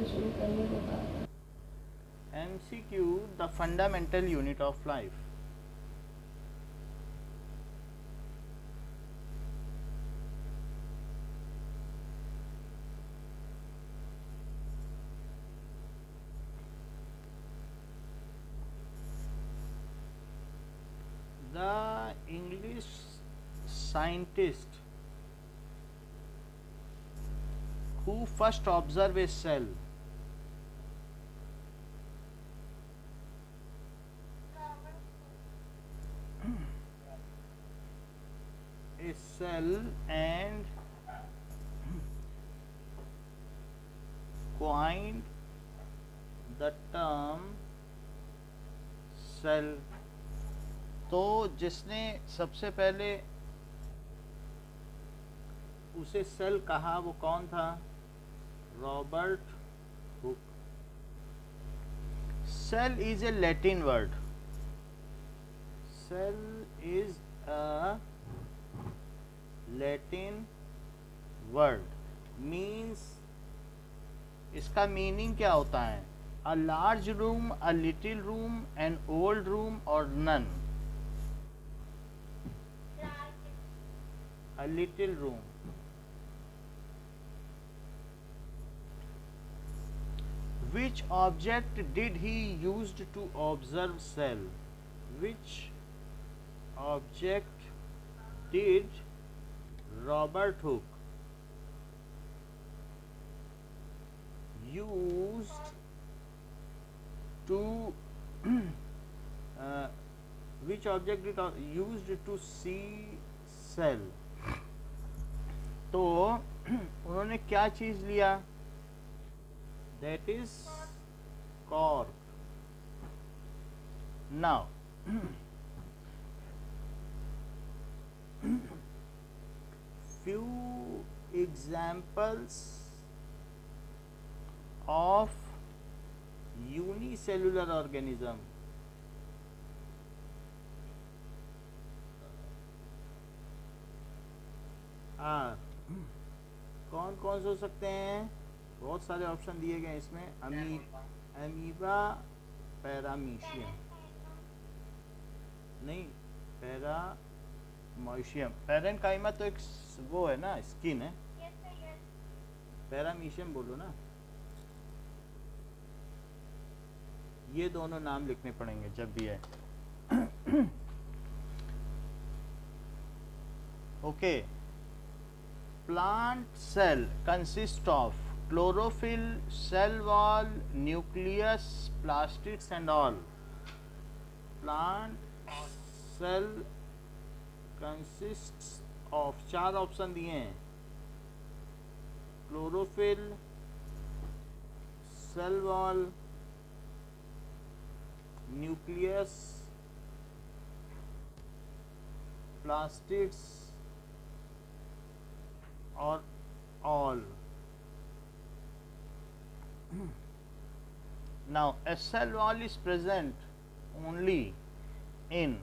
शुरू करने को कहा था। MCQ, the fundamental unit of life. The English scientist who first observed a cell. A cell and coined the term cell. तो जिसने सबसे पहले उसे सेल कहा वो कौन था? Robert Hooke. Cell is a Latin word. Cell is a Latin word. Means इसका मीनिंग क्या होता है? A large room, a little room, an old room और none. A little room. Which object did he used to observe cell? Which object did Robert Hooke used to which object did used to see cell? तो उन्होंने क्या चीज लिया? That is cork. Now few examples of unicellular organism. are कौन कौन से हो सकते हैं? बहुत सारे ऑप्शन दिए गए इसमें. अमीबा, पैरामीशियम, नहीं पैरामोशियम. पैरेनकाइमा तो एक वो है ना, स्किन है. पैरामीशियम बोलो ना. ये दोनों नाम लिखने पड़ेंगे जब भी है. Okay. Plant cell consists of chlorophyll, cell wall, nucleus, plastids and all. Plant cell consists of, चार ऑप्शन दिए हैं. Chlorophyll, cell wall, nucleus, plastids or all. Now a cell wall is present only in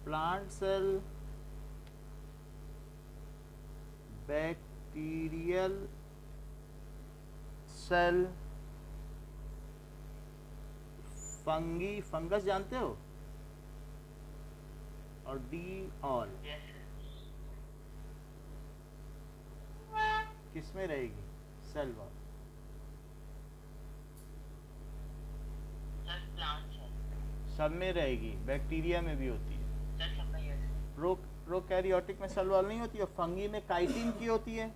plant cell, bacterial cell, fungi, fungus जानते हो, और D all. किस में रहेगी cell wall? सब में रहेगी. बैक्टीरिया में भी होती है. प्रोकैरियोटिक में सेल वॉल नहीं होती है. फंगी में काइटिन की होती है.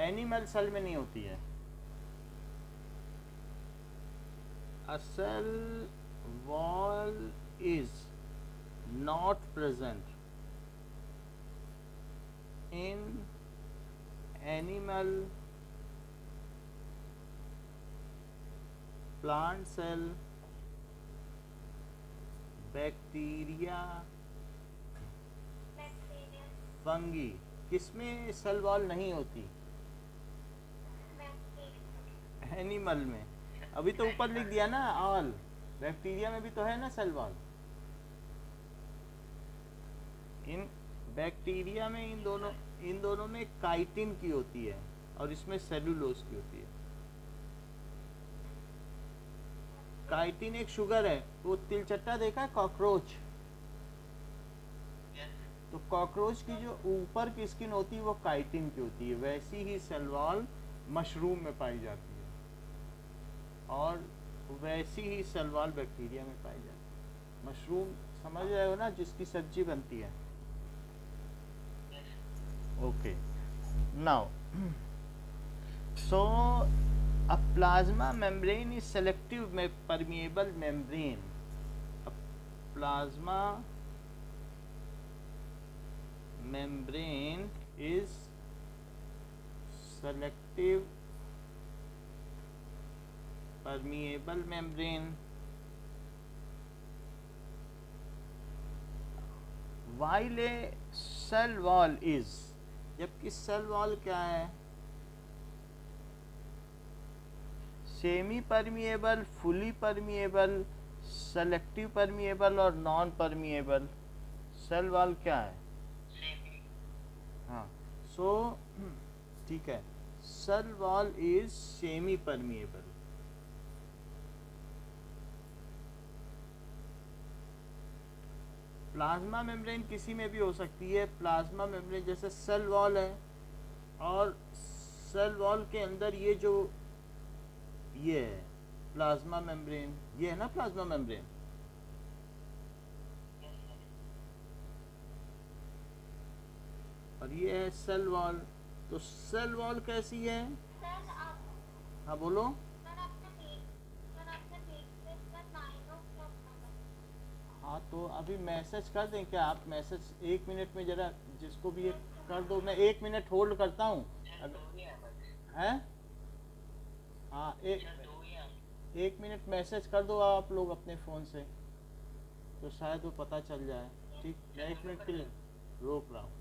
एनिमल सेल में नहीं होती है. A cell wall is not present in animal, plant cell, bacteria, fungi. किसमें सेल वॉल नहीं होती? एनिमल में. अभी तो ऊपर लिख दिया ना ऑल, बैक्टीरिया में भी तो है ना सेल वॉल। इन बैक्टीरिया में इन दोनों में काइटिन की होती है और इसमें सेलुलोज की होती है। काइटिन एक शुगर है। वो तिलचट्टा देखा है कॉकरोच, तो कॉकरोच की जो ऊपर की स्किन होती है वो काइटिन की होती है। वैसी ही सेल वॉल मशरूम में पाई जाती है और वैसी ही सेल वॉल बैक्टीरिया में पाई जाती है। मशरूम समझ रहे हो ना, जिसकी सब्जी बनती है। Okay, now so a plasma membrane is selective permeable membrane. A plasma membrane is selective permeable membrane while a cell wall is, जबकि सेल वॉल क्या है, semi permeable, fully permeable, selective permeable और नॉन परमिएबल। सेल वॉल क्या है? हाँ, so ठीक है, cell wall is semi permeable. Plasma membrane किसी में भी हो सकती है। प्लाज्मा मेम्ब्रेन जैसे सेल वॉल है और सेल वॉल के अंदर ये जो ये है प्लाज्मा मेम्ब्रेन, ये है ना प्लाज्मा मेम्ब्रेन। और ये है सेल वॉल। तो सेल वॉल कैसी है? हाँ बोलो। हाँ तो अभी मैसेज कर दें क्या आप? मैसेज 1 मिनट में जरा जिसको भी कर दो, मैं 1 मिनट होल्ड करता हूँ। है हाँ, 1 मिनट मैसेज कर दो आप लोग अपने फ़ोन से, तो शायद वो पता चल जाए। ठीक, मैं 1 मिनट के लिए रोक रहा हूँ।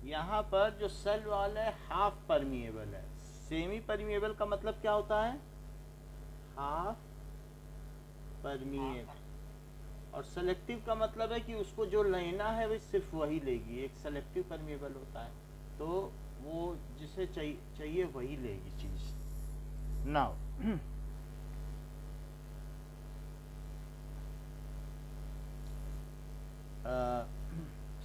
यहाँ पर जो सेल वॉल है हाफ परमिएबल है। सेमी परमिएबल का मतलब क्या होता है? Half permeable. और सेलेक्टिव का मतलब है कि उसको जो लेना है वो सिर्फ वही लेगी। एक सेलेक्टिव परमिएबल होता है, तो वो जिसे चाहिए वही लेगी चीज। Now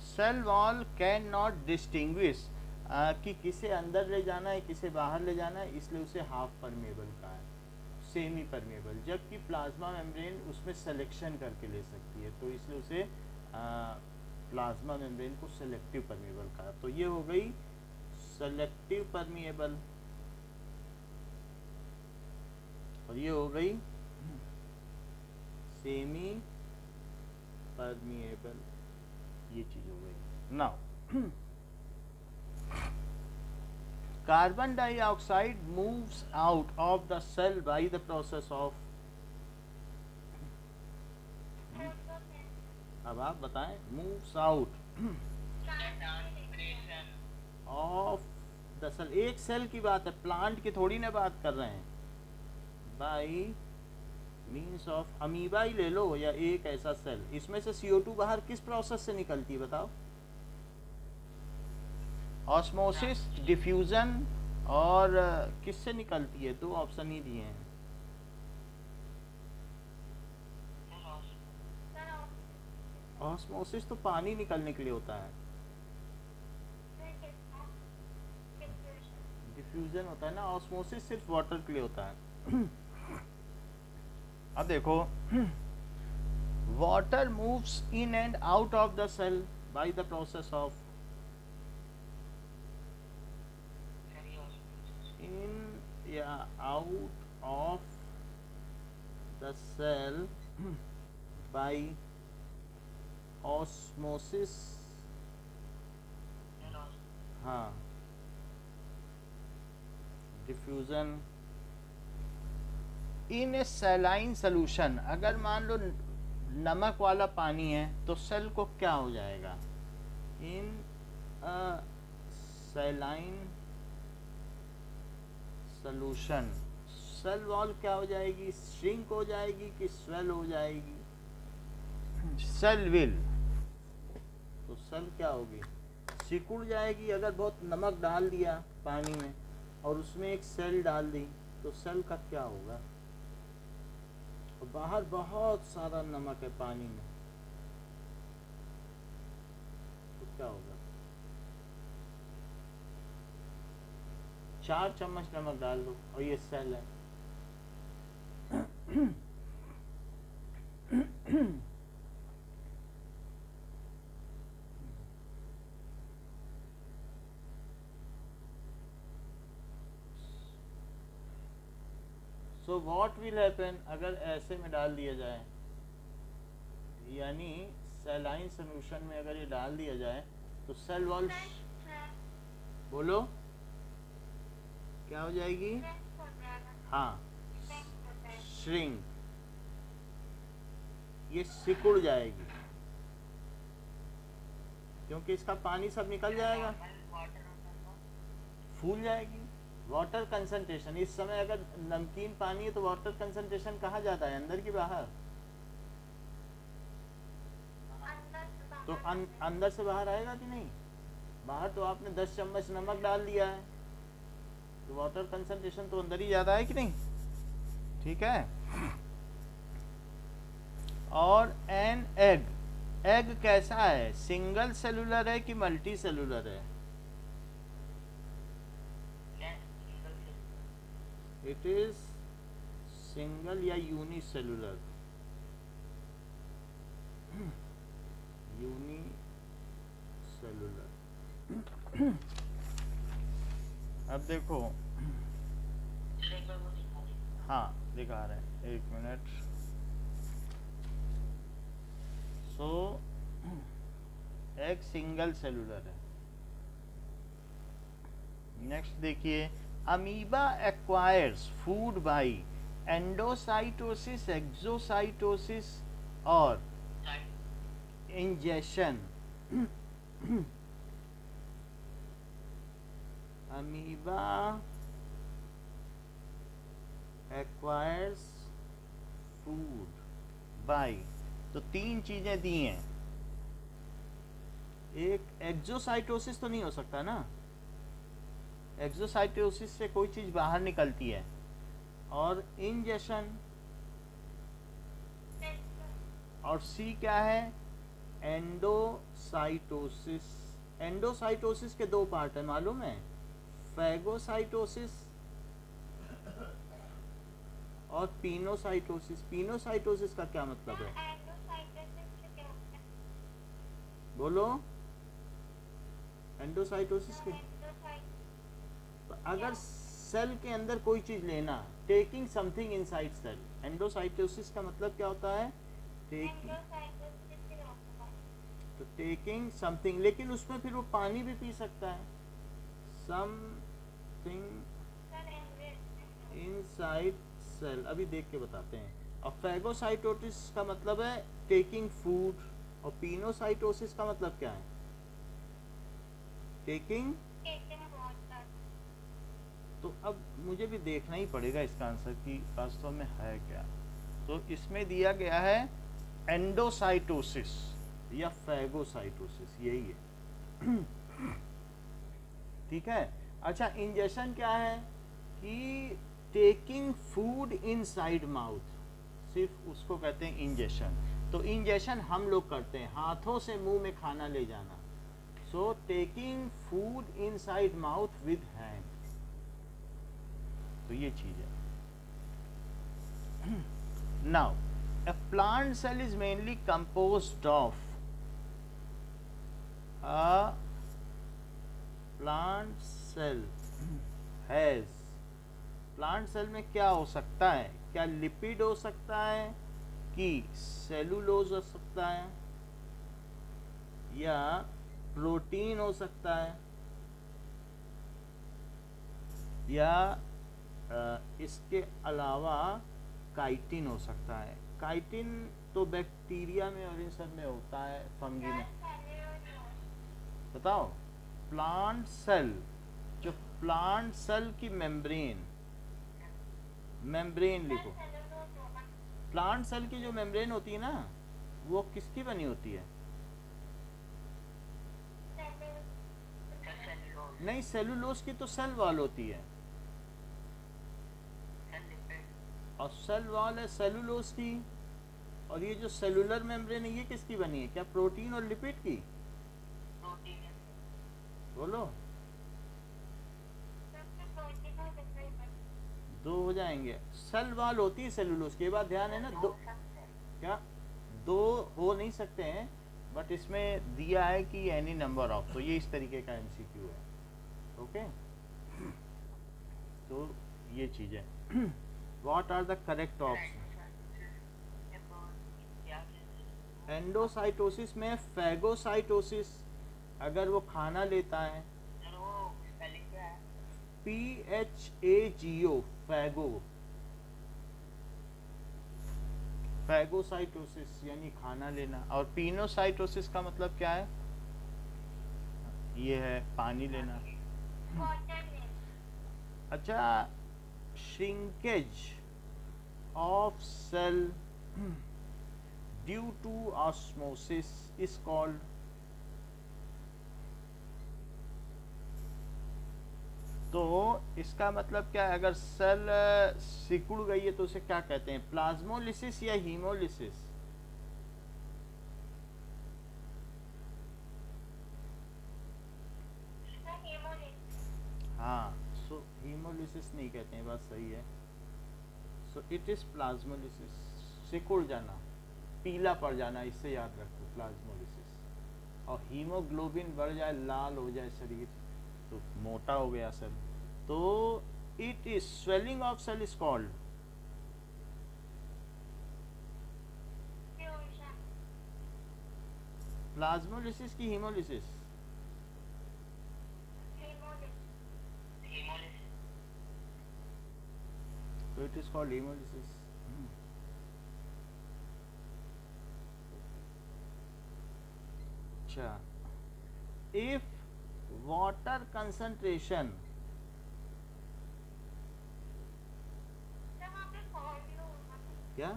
cell wall can not distinguish कि किसे अंदर ले जाना है किसे बाहर ले जाना है, इसलिए उसे हाफ परमिएबल का है, सेमी परमिएबल। जबकि प्लाज्मा मेम्ब्रेन उसमें सिलेक्शन करके ले सकती है, तो इसलिए उसे प्लाज्मा मेम्ब्रेन को सेलेक्टिव परमिएबल कहा। तो ये हो गई सेलेक्टिव परमिएबल और ये हो गई सेमी परमिएबल, ये चीज हो गई। Now carbon dioxide moves out of the cell by the process of, अब आप बताएं, moves out of the cell। एक सेल की बात है, प्लांट की थोड़ी ना बात कर रहे हैं। by means of अमीबा ही ले लो या एक ऐसा सेल, इसमें से CO2 बाहर किस प्रोसेस से निकलती है बताओ? ऑस्मोसिस, डिफ्यूजन और किससे निकलती है? 2 ऑप्शन ही दिए हैं। ऑस्मोसिस तो पानी निकलने के लिए होता है, डिफ्यूजन होता है ना, ऑस्मोसिस सिर्फ वाटर के लिए होता है। अब देखो, water moves in and out of the cell by the process of in out of the cell by osmosis। हाँ, diffusion in a saline solution. अगर मान लो नमक वाला पानी है तो सेल को क्या हो जाएगा? इन सैलाइन सोल्यूशन, सेल वॉल क्या हो जाएगी, श्रिंक हो जाएगी कि स्वेल हो जाएगी? सेल विल, तो सेल क्या होगी, सिकुड़ जाएगी। अगर बहुत नमक डाल दिया पानी में और उसमें एक सेल डाल दी तो सेल का क्या होगा? और बाहर बहुत सारा नमक है पानी में, तो क्या होगा? 4 चम्मच नमक डाल दो और ये सेल है। सो व्हाट विल हैपन अगर ऐसे में डाल दिया जाए, यानी सेलाइन सोल्यूशन में अगर ये डाल दिया जाए तो सेल वॉल, बोलो क्या हो जाएगी? हाँ, श्रिंक, ये सिकुड़ जाएगी क्योंकि इसका पानी सब निकल जाएगा, फूल जाएगी। वाटर कंसंट्रेशन, इस समय अगर नमकीन पानी है तो वाटर कंसंट्रेशन कहाँ जाता है, अंदर की बाहर? तो अंदर से बाहर आएगा कि नहीं? बाहर तो आपने 10 चम्मच नमक डाल दिया है तो वाटर कंसंट्रेशन तो अंदर ही ज़्यादा है कि नहीं? ठीक है। और एन एग, एग कैसा है, सिंगल सेलुलर है कि मल्टी सेलुलर है? इट इज सिंगल या यूनिसेलुलर, यूनिसेलुलर। अब देखो, हाँ दिखा रहे हैं, एक मिनट। सो एक सिंगल सेलुलर है। नेक्स्ट देखिए, amoeba acquires food by endocytosis, exocytosis और ingestion. Amoeba acquires food by, तो 3 चीजें दी हैं। एक एक्सोसाइटोसिस तो नहीं हो सकता ना, एक्सोसाइटोसिस से कोई चीज बाहर निकलती है। और इंजेशन, और सी क्या है, एंडोसाइटोसिस। एंडोसाइटोसिस के 2 पार्ट है मालूम है, फैगोसाइटोसिस और पिनोसाइटोसिस। पिनोसाइटोसिस का क्या मतलब है, बोलो? एंडोसाइटोसिस के, अगर सेल के अंदर कोई चीज लेना, taking something inside cell. Endocytosis का मतलब क्या होता है, तो टेकिंग समथिंग, लेकिन उसमें फिर वो पानी भी पी सकता है, समथिंग इनसाइड सेल। अभी देख के बताते हैं। और फैगोसाइटोसिस का मतलब है टेकिंग फूड, और पिनोसाइटोसिस का मतलब क्या है, टेकिंग। तो अब मुझे भी देखना ही पड़ेगा इसका आंसर कि वास्तव में है क्या। तो इसमें दिया गया है एंडोसाइटोसिस या फैगोसाइटोसिस, यही है। ठीक है। अच्छा, इंजेशन क्या है कि टेकिंग फूड इनसाइड माउथ, सिर्फ उसको कहते हैं इंजेशन। तो इंजेशन हम लोग करते हैं, हाथों से मुंह में खाना ले जाना। So taking food inside mouth with hand, तो ये चीज है। Now a plant cell is mainly composed of a plant cell has, plant cell में क्या हो सकता है, क्या लिपिड हो सकता है कि सेलुलोज हो सकता है, या प्रोटीन हो सकता है, या इसके अलावा काइटिन हो सकता है। काइटिन तो बैक्टीरिया में और इन सब में होता है, फंगी में। बताओ, प्लांट सेल, जो प्लांट सेल की मेम्ब्रेन, मेम्ब्रेन लिखो। प्लांट सेल की जो मेम्ब्रेन होती है ना, वो किसकी बनी होती है? नहीं, सेलुलोज की तो सेल वॉल होती है, और सेल वॉल है सेलुलोज की। और ये जो सेलुलर मेम्ब्रेन है, ये किसकी बनी है? क्या प्रोटीन और लिपिड की? बोलो, दो हो जाएंगे। सेल वॉल होती है सेलुलोज की, बात ध्यान है ना। दो क्या? दो हो नहीं सकते हैं, बट इसमें दिया है कि एनी नंबर ऑफ, तो ये इस तरीके का एमसीक्यू है। ओके, तो ये चीज है। What are the correct option? Endocytosis में फैगोसाइटोसिस, अगर वो खाना लेता है। PHAGO, फैगो, फैगोसाइटोसिस यानी खाना लेना। और पिनोसाइटोसिस का मतलब क्या है? ये है पानी लेना। अच्छा, shrinkage of cell due to osmosis is called. तो इसका मतलब क्या है? अगर सेल सिकुड़ गई है तो उसे क्या कहते हैं? प्लाज्मोलिसिस या हीमोलिसिस? हाँ, सो हीमोलिसिस नहीं कहते हैं, बात सही है। So it is plasmolysis. सिकुड़ जाना, पीला पड़ जाना, इससे याद रखो प्लाज्मोलिसिस। और हीमोग्लोबिन बढ़ जाए, लाल हो जाए शरीर, तो मोटा हो गया सेल, तो it is swelling of cell is called. Plasmolysis की हीमोलिसिस? तो इट इज कॉल्ड हीमोलिसिस। अच्छा, इफ वाटर कंसंट्रेशन, क्या?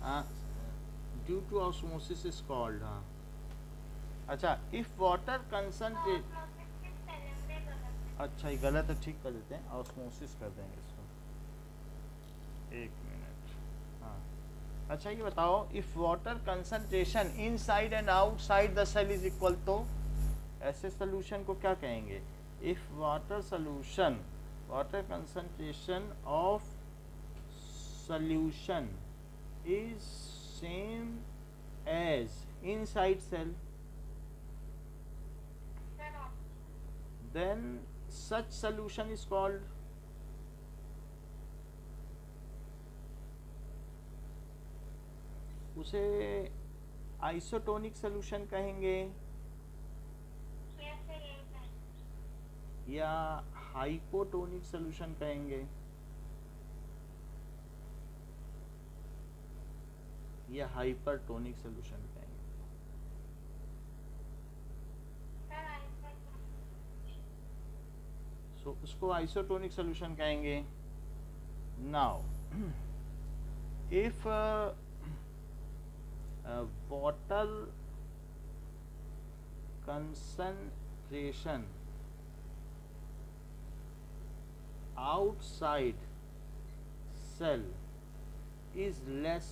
हाँ, due to osmosis is called. हाँ, अच्छा, इफ वाटर कंसंट्रेट, अच्छा ये गलत है, ठीक कर देते हैं, ऑस्मोसिस कर देंगे इसको। एक मिनट। हाँ, अच्छा ये बताओ, if water concentration inside and outside the cell is equal, तो ऐसे सोल्यूशन को क्या कहेंगे? If water solution, water concentration of solution is same as inside cell, then such solution is called। उसे आइसोटोनिक सॉल्यूशन कहेंगे, या हाइपोटोनिक सॉल्यूशन कहेंगे, या हाइपरटोनिक सॉल्यूशन कहेंगे? सो उसको आइसोटोनिक सॉल्यूशन कहेंगे। Now if water concentration outside cell is less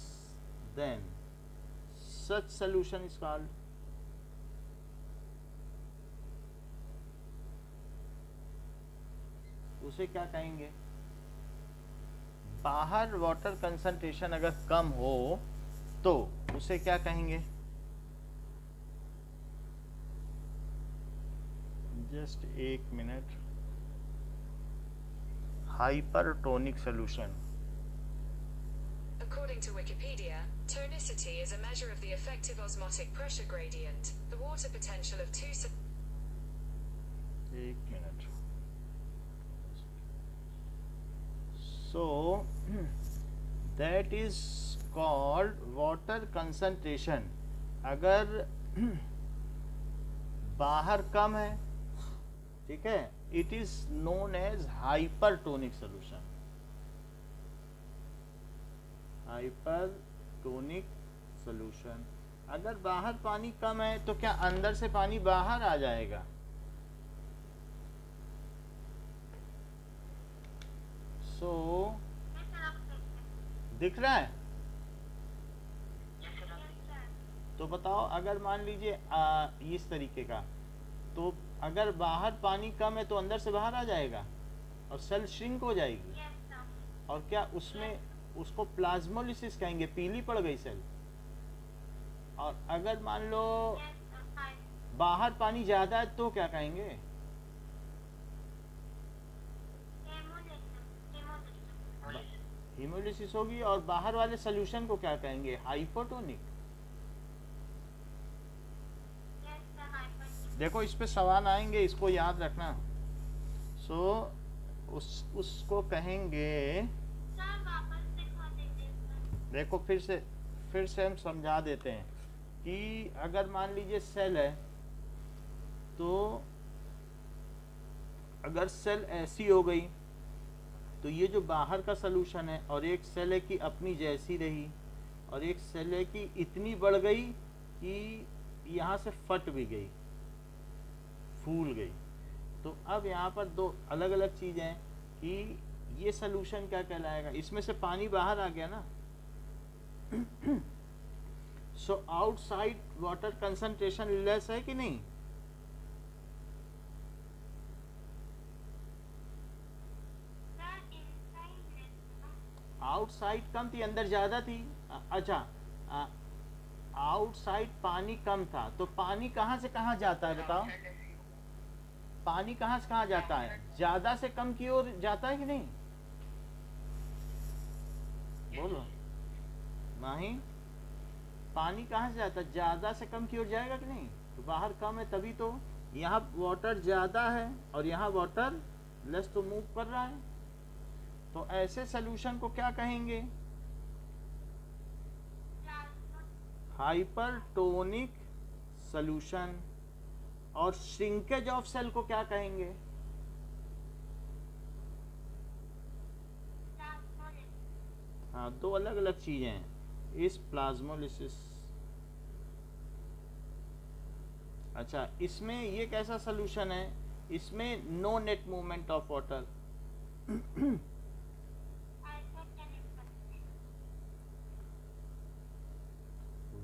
than, such solution is called। उसे क्या कहेंगे? बाहर वाटर कंसंट्रेशन अगर कम हो तो उसे क्या कहेंगे? जस्ट एक minute. Hypertonic solution. According to Wikipedia, tonicity is a measure of the effective osmotic pressure gradient, the water potential of two. एक minute. So that is called water concentration। अगर बाहर कम है, ठीक है, it is known as hypertonic solution. Hypertonic solution. अगर बाहर पानी कम है तो क्या अंदर से पानी बाहर आ जाएगा? सो दिख रहा है? तो बताओ, अगर मान लीजिए इस तरीके का, तो अगर बाहर पानी कम है तो अंदर से बाहर आ जाएगा और सेल श्रिंक हो जाएगी। और क्या उसमें उसको प्लाज्मोलिसिस कहेंगे, पीली पड़ गई सेल। और अगर मान लो बाहर पानी ज्यादा है तो क्या कहेंगे? हीमोलिसिस होगी। और बाहर वाले सोल्यूशन को क्या कहेंगे? हाइपोटोनिक। देखो इस पे सवाल आएंगे, इसको याद रखना। सो उसको कहेंगे, देखो फिर से हम समझा देते हैं कि अगर मान लीजिए सेल है, तो अगर सेल ऐसी हो गई तो ये जो बाहर का सोल्यूशन है, और एक सेल है कि अपनी जैसी रही, और एक सेल है कि इतनी बढ़ गई कि यहाँ से फट भी गई, फूल गई। तो अब यहाँ पर दो अलग अलग चीज़ें हैं कि ये सोल्यूशन क्या कहलाएगा। इसमें से पानी बाहर आ गया ना। So outside water concentration less है कि नहीं? आउटसाइड कम थी, अंदर ज्यादा थी। अच्छा, आउटसाइड पानी कम था, तो पानी कहाँ से कहाँ जाता है बताओ? पानी कहाँ से कहाँ जाता है? ज्यादा से कम की ओर जाता है कि नहीं? बोलो नहीं। पानी कहाँ से जाता है? ज्यादा से कम की ओर जाएगा कि नहीं? तो बाहर कम है तभी तो यहाँ वाटर ज्यादा है और यहाँ वाटर लेस, तो मूव कर रहा है। तो ऐसे सोल्यूशन को क्या कहेंगे? Hypertonic solution. और श्रिंकेज ऑफ सेल को क्या कहेंगे? हाँ, दो अलग अलग चीजें हैं। इस प्लाज्मोलिसिस। अच्छा, इसमें ये कैसा सोल्यूशन है? इसमें no net movement of water.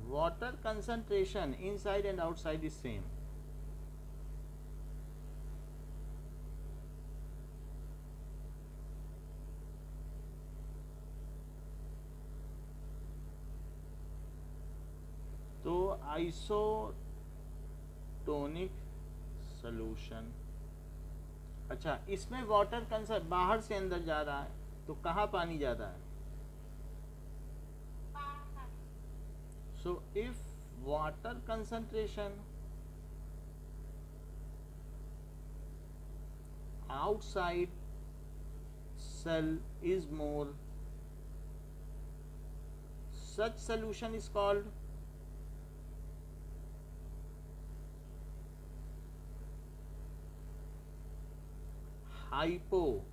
water concentration inside and outside is same. तो आइसोटोनिक सॉल्यूशन। अच्छा, इसमें वाटर कंसर बाहर से अंदर जा रहा है, तो कहाँ पानी ज्यादा है? So if water concentration outside cell is more, such solution is called hypotonic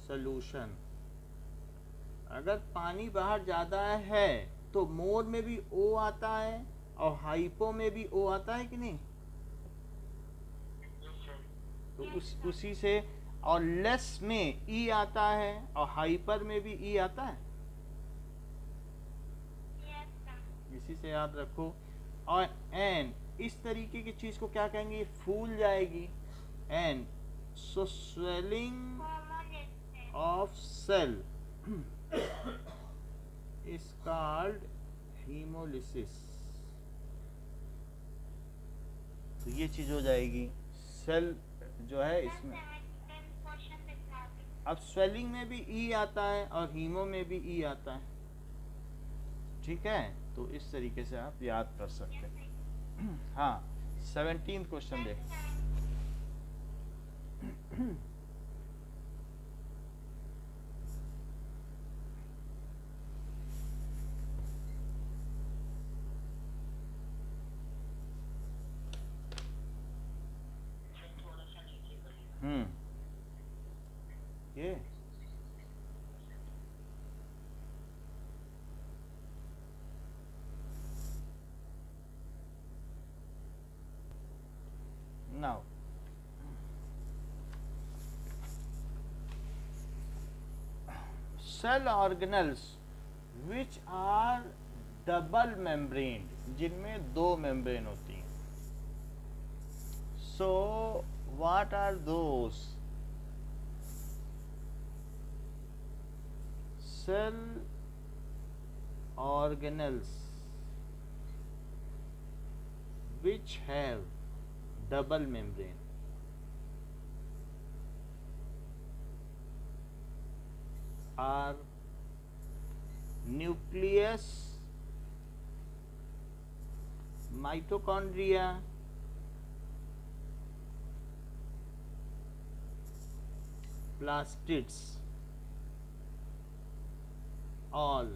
solution। अगर पानी बाहर ज्यादा है तो मोर में भी ओ आता है और हाइपो में भी ओ आता है कि नहीं? तो उसी से, और लेस में ई आता है और हाइपर में भी ई आता है। इसी से याद रखो। और एन इस तरीके की चीज को क्या कहेंगे? फूल जाएगी। And so swelling of cell is called hemolysis। तो ये चीज हो जाएगी। सेल जो है इसमें, अब स्वेलिंग में भी ई आता है और हीमो में भी ई आता है। ठीक है, तो इस तरीके से आप याद कर सकते हैं। हाँ, 17th क्वेश्चन देख। ये now cell organelles which are double membrane, जिनमें दो मेम्ब्रेन होती हैं. So what are those? Cell organelles which have double membrane are nucleus, mitochondria, plastids, all.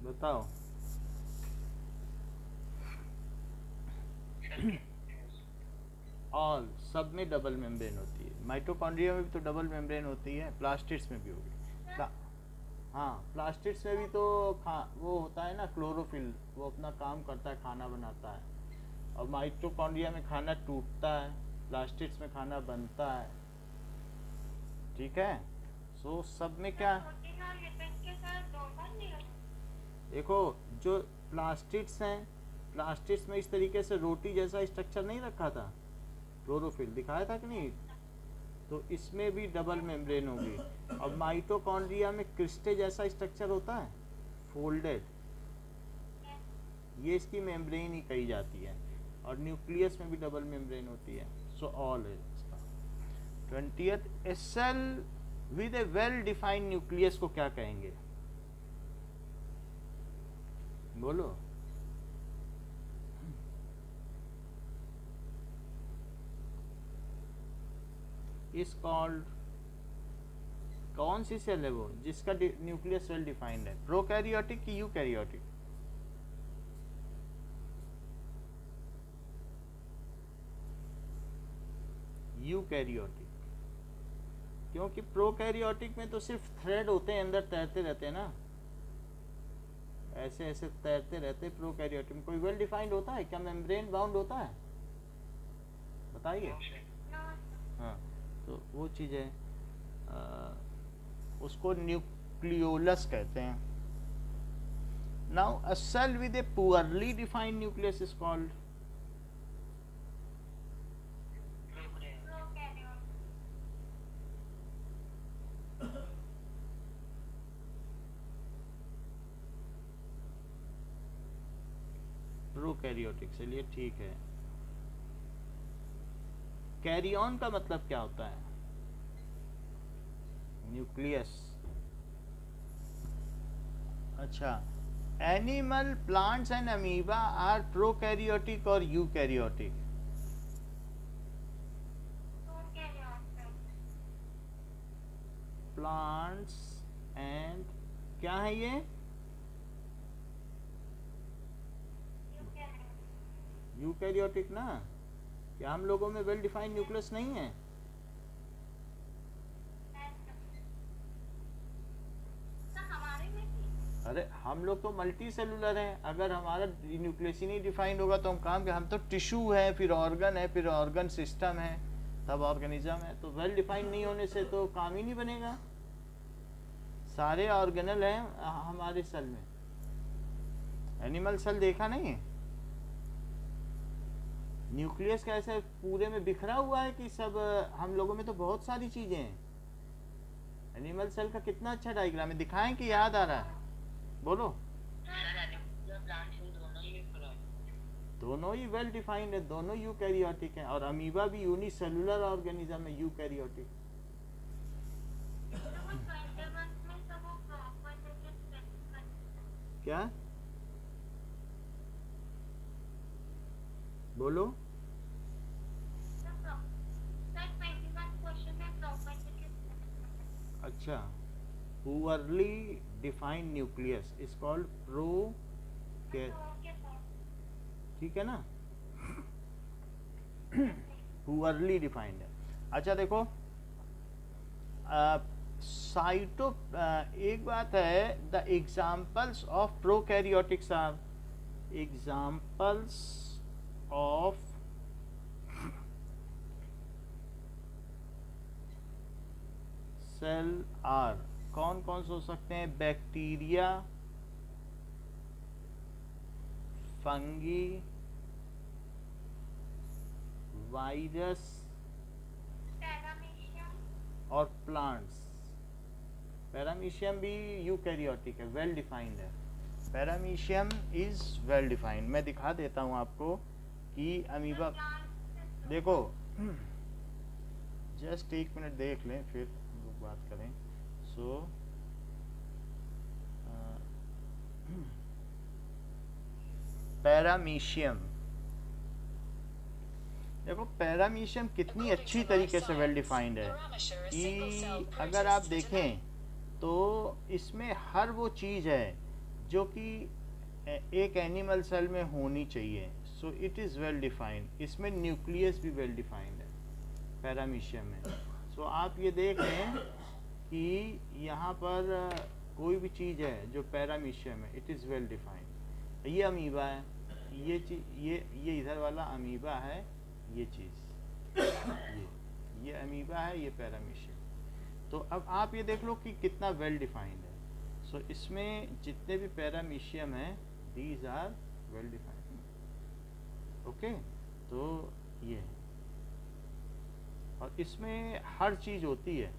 बताओ. ऑल, सब में डबल मेम्ब्रेन होती है. माइटोकॉन्ड्रिया में भी तो डबल मेम्ब्रेन होती है, प्लास्टिड्स में भी होगी. हाँ, प्लास्टिड्स में भी तो वो होता है ना क्लोरोफिल, वो अपना काम करता है, खाना बनाता है. और माइटोकॉन्ड्रिया में खाना टूटता है, प्लास्टिड्स में खाना बनता है. ठीक है. सो सब में क्या, देखो जो प्लास्टिड्स हैं, प्लास्टिड्स में इस तरीके से रोटी जैसा स्ट्रक्चर नहीं रखा था, क्लोरोफिल दिखाया था कि नहीं, तो इसमें भी डबल मेम्ब्रेन होगी. और माइटोकॉन्ड्रिया में क्रिस्टे जैसा स्ट्रक्चर होता है, फोल्डेड, ये इसकी मेम्ब्रेन ही कही जाती है. और न्यूक्लियस में भी डबल मेम्ब्रेन होती है. सो ऑल है इसका. 20th, a cell with a well defined nucleus को क्या कहेंगे, बोलो. इज कॉल्ड, कौन सी सेल है वो जिसका न्यूक्लियस वेल डिफाइंड है, प्रोकैरियोटिक कि यूकैरियोटिक. यूकैरियोटिक, क्योंकि प्रोकैरियोटिक में तो सिर्फ थ्रेड होते हैं, अंदर तैरते रहते हैं ना, ऐसे ऐसे तैरते रहते. प्रोकैरियोटिक में कोई वेल डिफाइंड होता है क्या, मेम्ब्रेन बाउंड होता है, बताइए. हाँ, तो वो चीज़ है, उसको न्यूक्लियोलस कहते हैं. Now a cell with a poorly defined nucleus is called, prokaryotic. चलिए ठीक है. कैरियन का मतलब क्या होता है, न्यूक्लियस. अच्छा, animal, plants and amoeba are prokaryotic और यूकैरियोटिक. प्लांट्स एंड क्या है ये, यूकैरियोटिक ना. क्या हम लोगों में वेल डिफाइंड न्यूक्लियस नहीं है, अरे हम लोग तो मल्टी सेलुलर हैं. अगर हमारा न्यूक्लियस ही नहीं डिफाइंड होगा तो हम काम, हम तो टिश्यू है, फिर ऑर्गन है, फिर ऑर्गन सिस्टम है, तब ऑर्गेनिज्म है. तो वेल डिफाइंड नहीं होने से तो काम ही नहीं बनेगा. सारे ऑर्गेनल हैं हमारे सेल में. एनिमल सेल देखा नहीं है, न्यूक्लियस कैसे पूरे में बिखरा हुआ है कि सब. हम लोगों में तो बहुत सारी चीजें हैं. एनिमल सेल का कितना अच्छा डायग्राम है, दिखाएं कि याद आ रहा है, बोलो. दोनों ही वेल डिफाइंड है, दोनों यूकैरियोटिक हैं. और अमीबा भी यूनिसेलुलर ऑर्गेनिज्म है, यूकैरियोटिक. क्या बोलो. अच्छा, poorly defined nucleus is called pro, ठीक है ना. पुअरली डिफाइंड है। अच्छा देखो, साइटो एक बात है, the examples of prokaryotics are, examples of cell are, कौन कौन से हो सकते हैं? बैक्टीरिया, फंगी, वायरस और प्लांट्स। पैरामीशियम भी यूकैरियोटिक है, वेल डिफाइंड है। Paramecium is well defined. मैं दिखा देता हूं आपको कि अमीबा, देखो जस्ट एक मिनट देख लें फिर हम लोग बात करें। सो पैरामीशियम, देखो पैरामीशियम कितनी अच्छी तरीके से वेल डिफाइंड है कि अगर आप देखें तो इसमें हर वो चीज़ है जो कि एक एनिमल सेल में होनी चाहिए। So it is well defined. इसमें न्यूक्लियस भी वेल डिफाइंड है पैरामीशियम में। सो आप ये देख लें कि यहाँ पर कोई भी चीज़ है जो पैरामीशियम है, इट इज़ वेल डिफाइंड। ये अमीबा है, ये चीज, ये इधर वाला अमीबा है, ये चीज़ ये अमीबा है, ये पैरामीशियम। तो अब आप ये देख लो कि कितना वेल डिफाइंड है। सो इसमें जितने भी पैरामीशियम हैं, these are well defined. Okay, तो ये है। और इसमें हर चीज़ होती है,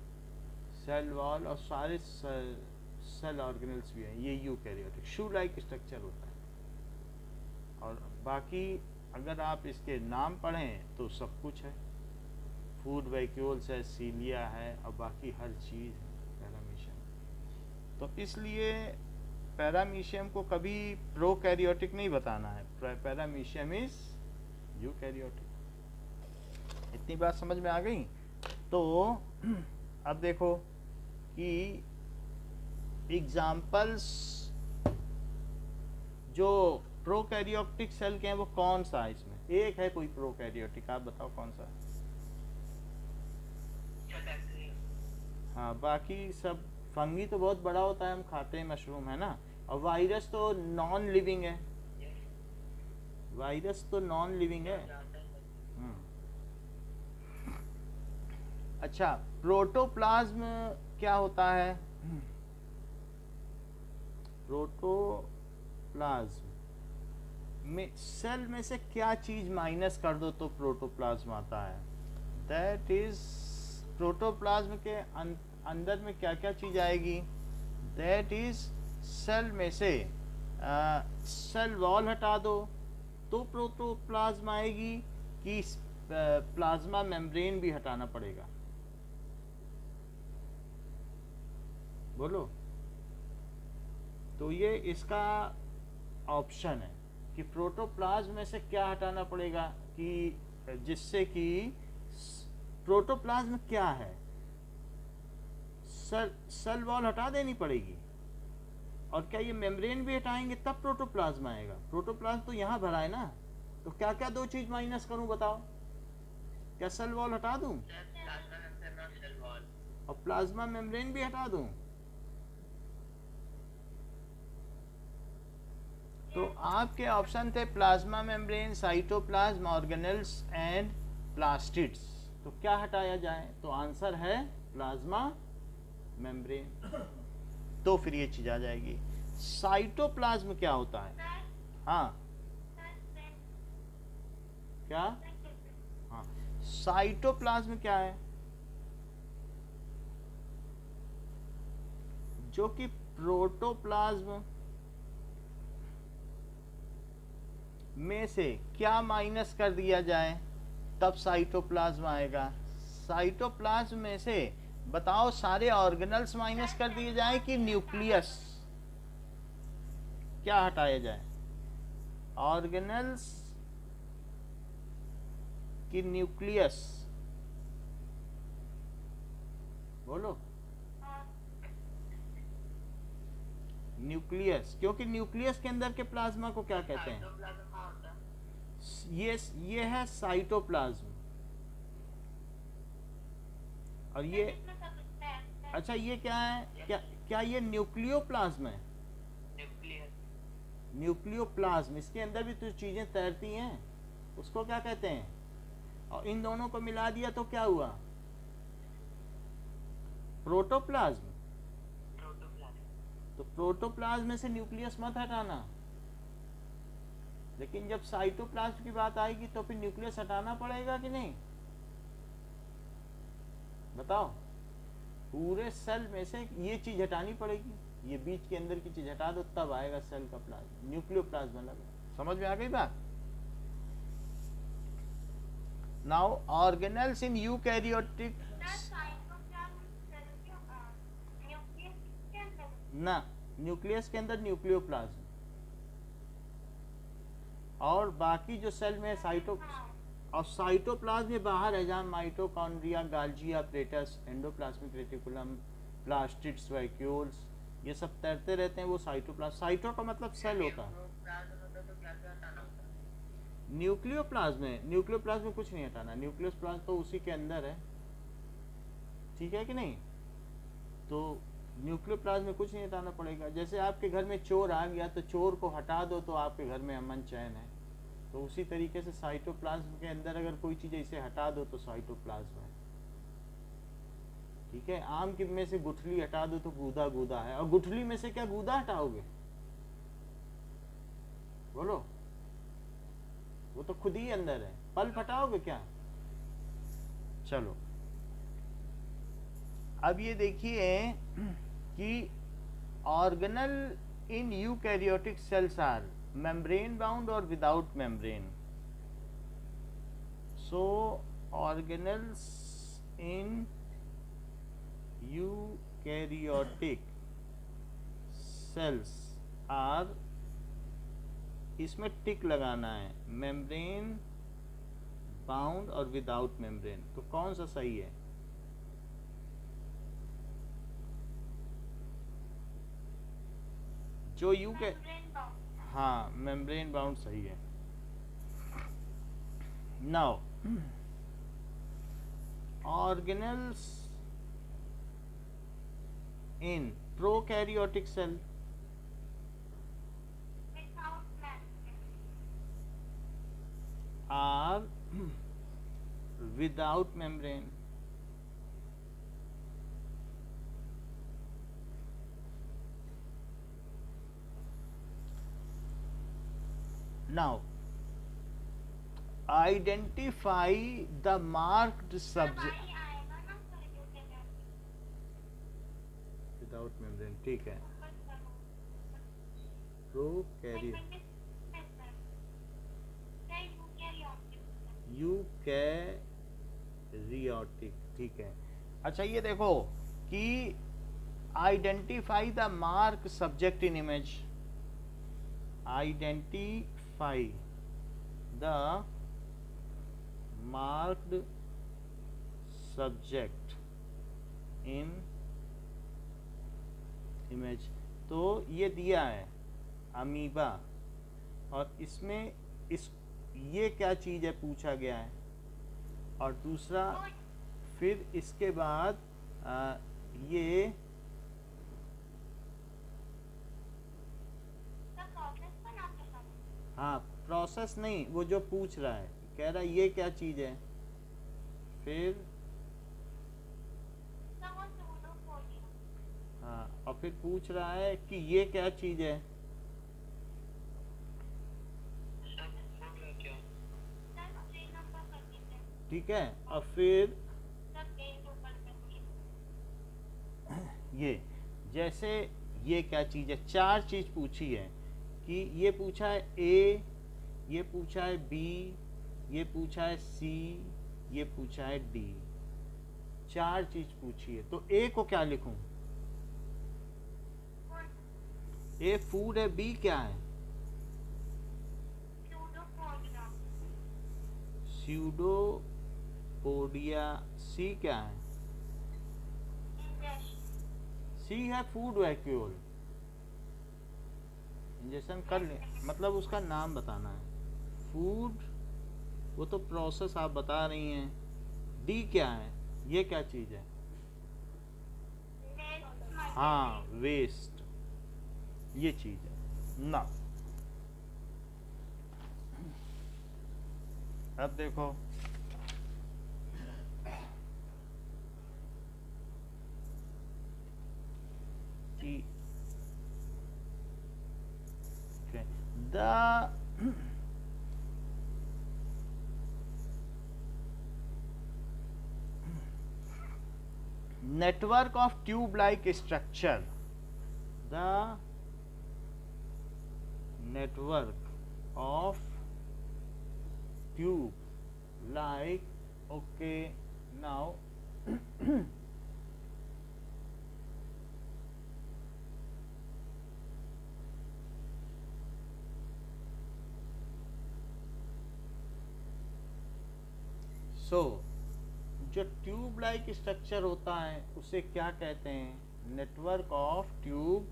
सेल वॉल और सारे सेल ऑर्गेनल्स भी हैं। ये यूकैरियोटिक शू लाइक स्ट्रक्चर होता है। और बाकी अगर आप इसके नाम पढ़ें तो सब कुछ है, फूड वैक्यूल्स है, सीलिया है और बाकी हर चीज़ है पैरामीशियम। तो इसलिए पैरामीशियम को कभी प्रोकैरियोटिक नहीं बताना है, पैरामीशियम इज यूकैरियोटिक। इतनी बात समझ में आ गई? तो अब देखो कि एग्जाम्पल्स जो प्रोकैरियोटिक सेल के हैं वो कौन सा है? इसमें एक है कोई प्रोकैरियोटिक, आप बताओ कौन सा है? हाँ, बाकी सब फंगी तो बहुत बड़ा होता है, हम खाते हैं, मशरूम है ना। और वायरस तो नॉन लिविंग है, वायरस तो नॉन लिविंग है। अच्छा, प्रोटोप्लाज्म क्या होता है? प्रोटोप्लाज्म में सेल में से क्या चीज माइनस कर दो तो प्रोटोप्लाज्म आता है? दैट इज, प्रोटोप्लाज्म के अंदर में क्या क्या चीज आएगी? दैट इज, सेल में से सेल वॉल हटा दो तो प्रोटोप्लाज्म आएगी, कि प्लाज्मा मेम्ब्रेन भी हटाना पड़ेगा? बोलो। तो ये इसका ऑप्शन है कि प्रोटोप्लाज्म में से क्या हटाना पड़ेगा, कि जिससे कि प्रोटोप्लाज्म क्या है, सेल वॉल हटा देनी पड़ेगी। और क्या ये मेम्ब्रेन भी हटाएंगे तब प्रोटोप्लाज्म आएगा? प्रोटोप्लाज्म तो यहाँ भरा है ना। तो क्या क्या दो चीज माइनस करूं बताओ? क्या सेल वॉल हटा दूं और प्लाज्मा मेम्ब्रेन भी हटा दूं? तो आपके ऑप्शन थे plasma membrane, cytoplasm, organelles and plastids. तो क्या हटाया जाए? तो आंसर है प्लाज्मा मेम्ब्रेन। तो फिर ये चीज आ जाएगी। साइटोप्लाज्म क्या होता है? हाँ, क्या? हाँ, साइटोप्लाज्म क्या है? जो कि प्रोटोप्लाज्म में से क्या माइनस कर दिया जाए तब साइटोप्लाज्म आएगा। साइटोप्लाज्म में से बताओ, सारे ऑर्गेनल्स माइनस कर दिए जाए कि न्यूक्लियस? क्या हटाया जाए, ऑर्गेनल्स कि न्यूक्लियस? बोलो। न्यूक्लियस, क्योंकि न्यूक्लियस के अंदर के प्लाज्मा को क्या कहते हैं? ये है साइटोप्लाज्म, और ये अच्छा ये क्या है, क्या ये न्यूक्लियोप्लाज्म है? न्यूक्लियोप्लाज्म, इसके अंदर भी तो चीजें तैरती हैं, उसको क्या कहते हैं? और इन दोनों को मिला दिया तो क्या हुआ? प्रोटोप्लाज्म। तो प्रोटोप्लाज्म में से न्यूक्लियस मत हटाना, लेकिन जब साइटोप्लाज्म की बात आएगी तो फिर न्यूक्लियस हटाना पड़ेगा कि नहीं? बताओ। पूरे सेल में से ये चीज हटानी पड़ेगी, ये बीच के अंदर की चीज हटा दो, तब आएगा सेल का प्लाज्म, न्यूक्लियोप्लाज्म अलग है। समझ में आ गई बात? नाउ ऑर्गेनेल्स इन यूकैरियोटिक, ना, न्यूक्लियस के अंदर न्यूक्लियोप्लाज्म, और बाकी जो सेल में और साइटोप्लाज्म में बाहर है, जहाँ mitochondria, गाल्जी apparatus, endoplasmic reticulum, plastids, vacuoles, ये सब तैरते रहते हैं, वो साइटोप्लाज्म। साइटो का मतलब सेल होता है। न्यूक्लियोप्लाज्म में कुछ नहीं हटाना, न्यूक्लियोप्लाज्म तो उसी के अंदर है, ठीक है कि नहीं? तो न्यूक्लियोप्लाज्म में कुछ नहीं हटाना पड़ेगा। जैसे आपके घर में चोर आ गया तो चोर को हटा दो तो आपके घर में अमन चैन है, तो उसी तरीके से साइटोप्लाज्म के अंदर अगर कोई चीज ऐसे हटा दो तो साइटोप्लाज्म है, ठीक है? आम की में से गुठली हटा दो तो गूदा गूदा है, और गुठली में से क्या गूदा हटाओगे? बोलो, वो तो खुद ही अंदर है, पल्प हटाओगे क्या? चलो अब ये देखिए कि organelle in eukaryotic cells are membrane bound or without membrane. So organelles in eukaryotic cells are, इसमें टिक लगाना है, membrane bound और without membrane, तो कौन सा सही है? जो यू के, हाँ, मेम्ब्रेन बाउंड सही है। Now organelles in prokaryotic cell are without membrane. Now, identify the marked subject without membrane, ठीक है? यूकैरियोटिक, ठीक है। अच्छा ये देखो कि identify the mark subject in image, identify the marked subject in image। तो ये दिया है अमीबा, और इसमें ये क्या चीज है पूछा गया है, और दूसरा फिर इसके बाद ये हाँ, प्रोसेस नहीं, वो जो पूछ रहा है, कह रहा है ये क्या चीज है, फिर हाँ, और फिर पूछ रहा है कि ये क्या चीज है, ठीक है? और फिर ये, जैसे ये क्या चीज है, चार चीज पूछी है कि ये पूछा है ए, ये पूछा है बी, ये पूछा है सी, ये पूछा है डी, चार चीज पूछी है। तो ए को क्या लिखूं? ए फूड है, बी क्या है? स्यूडोपोडिया, सी क्या है? सी है फूड वैक्यूल, इंजेक्शन कर ले, मतलब उसका नाम बताना है, फूड वो तो प्रोसेस आप बता रही हैं। डी क्या है, ये क्या चीज़ है? हाँ, वेस्ट, ये चीज़ है ना। अब देखो, कि the network of tube-like structure, the network of tube-like, okay, now so जो ट्यूब लाइक स्ट्रक्चर होता है उसे क्या कहते हैं? नेटवर्क ऑफ ट्यूब,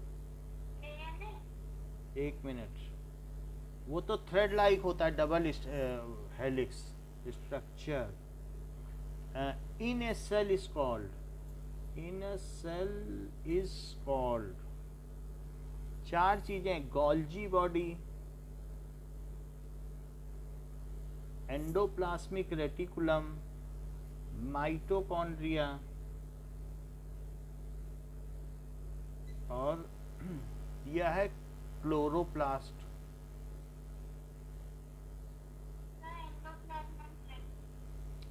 एक मिनट, वो तो थ्रेड लाइक होता है, double helix structure. In a cell is called, in a cell is called, चार चीजें, Golgi body, endoplasmic reticulum, mitochondria और यह है क्लोरोप्लास्ट।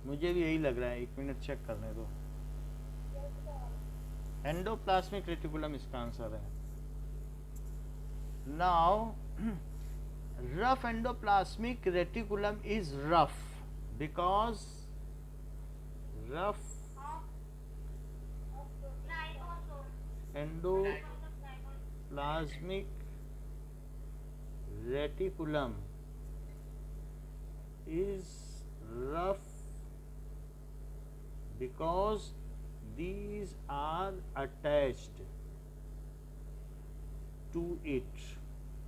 मुझे भी यही लग रहा है, एक मिनट चेक करने दो। एंडोप्लाज्मिक रेटिकुलम इसका आंसर है। Now rough endoplasmic reticulum is rough because rough endoplasmic reticulum is rough because these are attached to it।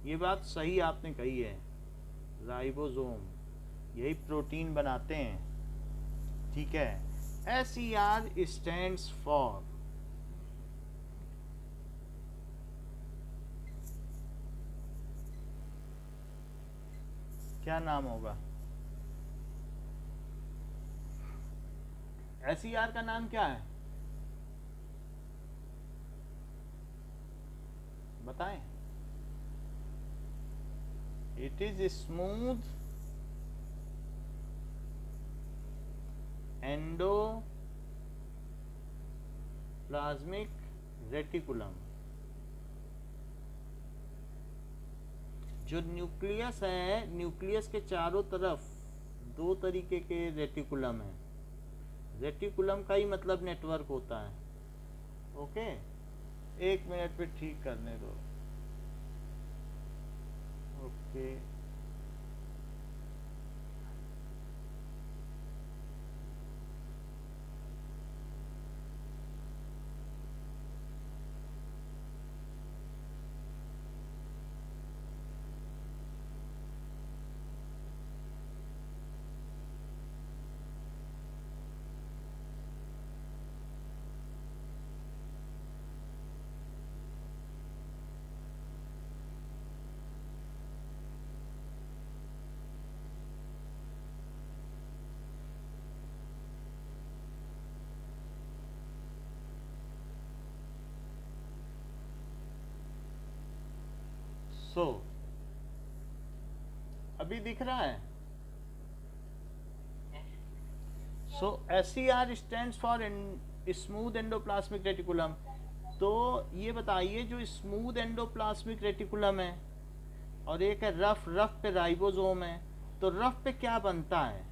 ये बात सही आपने कही है, राइबोसोम यही प्रोटीन बनाते हैं, ठीक है। SER स्टैंड्स फॉर, क्या नाम होगा? SER का नाम क्या है, बताएं। It is smooth endoplasmic reticulum। जो न्यूक्लियस है, न्यूक्लियस के चारों तरफ दो तरीके के रेटिकुलम है। रेटिकुलम का ही मतलब नेटवर्क होता है, ओके। एक मिनट पे ठीक करने दो, ओके। सो अभी दिख रहा है। सो SER stands for smooth endoplasmic reticulum. तो ये बताइए, जो स्मूथ एंडोप्लाज्मिक रेटिकुलम है और एक है रफ, रफ पे राइबोसोम है, तो रफ पे क्या बनता है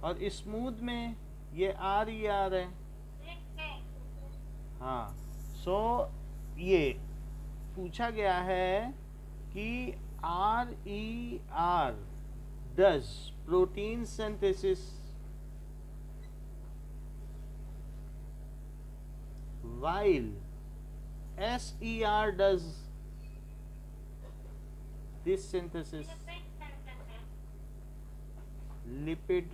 और स्मूथ में ये RER है। हाँ, सो ये पूछा गया है कि RER does protein synthesis while SER does this synthesis। Lipid,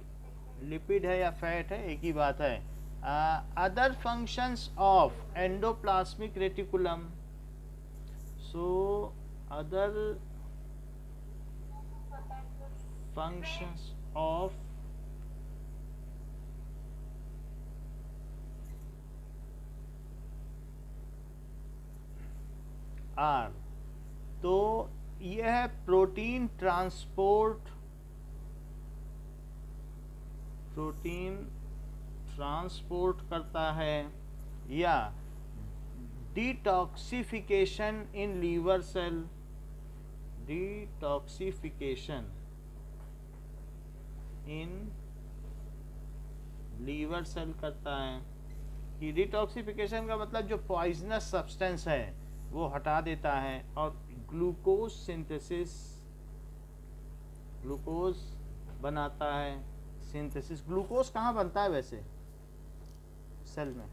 lipid है या फैट है, एक ही बात है। Other functions of endoplasmic reticulum, so other functions of R, तो यह है प्रोटीन ट्रांसपोर्ट, प्रोटीन ट्रांसपोर्ट करता है, या detoxification in liver cell, detoxification in liver cell करता है। कि डिटॉक्सिफिकेशन का मतलब जो पॉइजनस सब्सटेंस है वो हटा देता है, और ग्लूकोज सिंथेसिस, ग्लूकोज बनाता है, सिंथेसिस। ग्लूकोज कहाँ बनता है वैसे सेल में?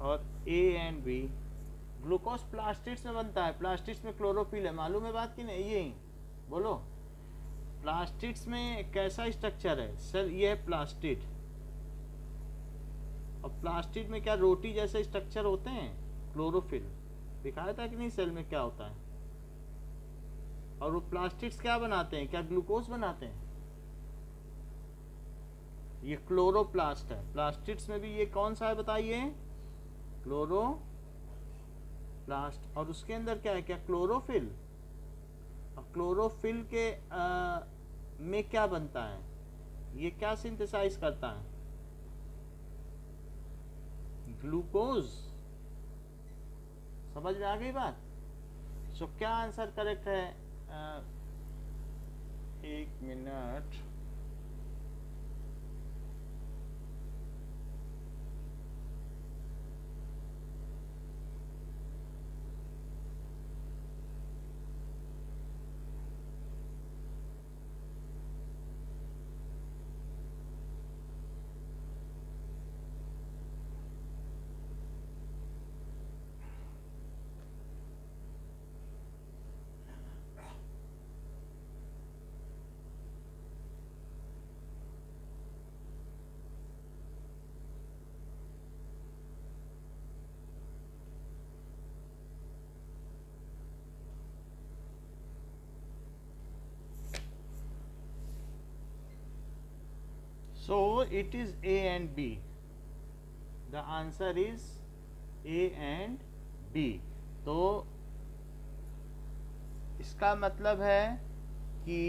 और A and B, glucose plastids में बनता है, प्लास्टिड्स में क्लोरोफिल है, मालूम है बात कि नहीं? यही बोलो, प्लास्टिड्स में कैसा स्ट्रक्चर है सर? ये है प्लास्टिड, और प्लास्टिड में क्या रोटी जैसे स्ट्रक्चर होते हैं? क्लोरोफिल दिखाया था कि नहीं सेल में क्या होता है? और वो प्लास्टिड्स क्या बनाते हैं? क्या ग्लूकोज बनाते हैं? ये क्लोरोप्लास्ट है। प्लास्टिड्स में भी ये कौन सा है बताइए? क्लोरोप्लास्ट। और उसके अंदर क्या है? क्या क्लोरोफिल? और क्लोरोफिल के में क्या बनता है? ये क्या सिंथेसाइज करता है? ग्लूकोज। समझ में आ गई बात? सो क्या आंसर करेक्ट है? एक minute, so it is A and B. The answer is A and B. तो इसका मतलब है कि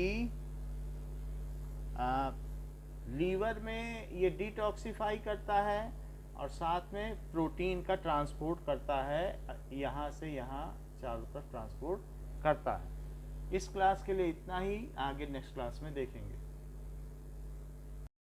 लीवर में ये डिटॉक्सिफाई करता है, और साथ में प्रोटीन का ट्रांसपोर्ट करता है, यहाँ से यहाँ चारों तरफ ट्रांसपोर्ट करता है। इस क्लास के लिए इतना ही, आगे नेक्स्ट क्लास में देखेंगे।